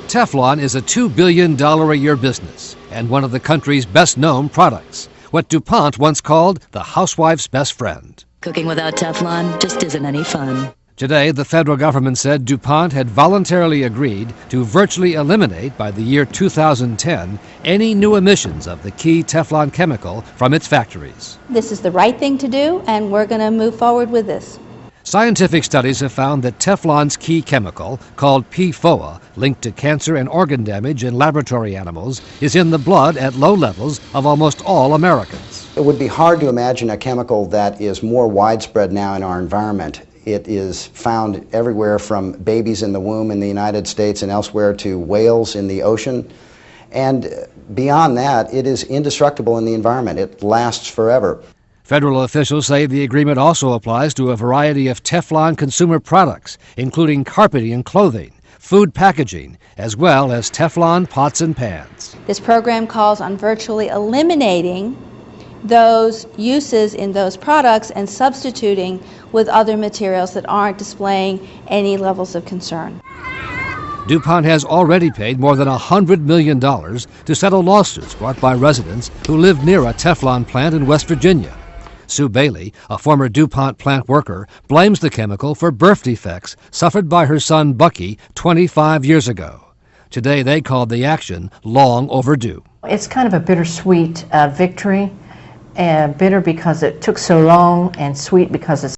Teflon is a $2 billion a year business and one of the country's best-known products, what DuPont once called the housewife's best friend. Cooking without Teflon just isn't any fun. Today, the federal government said DuPont had voluntarily agreed to virtually eliminate by the year 2010 any new emissions of the key Teflon chemical from its factories. This is the right thing to do, and we're going to move forward with this. Scientific studies have found that Teflon's key chemical, called PFOA, linked to cancer and organ damage in laboratory animals, is in the blood at low levels of almost all Americans. It would be hard to imagine a chemical that is more widespread now in our environment. It is found everywhere from babies in the womb in the United States and elsewhere to whales in the ocean. And beyond that, it is indestructible in the environment. It lasts forever. Federal officials say the agreement also applies to a variety of Teflon consumer products, including carpeting and clothing, food packaging, as well as Teflon pots and pans. This program calls on virtually eliminating those uses in those products and substituting with other materials that aren't displaying any levels of concern. DuPont has already paid more than $100 million to settle lawsuits brought by residents who live near a Teflon plant in West Virginia. Sue Bailey, a former DuPont plant worker, blames the chemical for birth defects suffered by her son Bucky 25 years ago. Today they called the action long overdue. It's kind of a bittersweet victory, bitter because it took so long and sweet because it's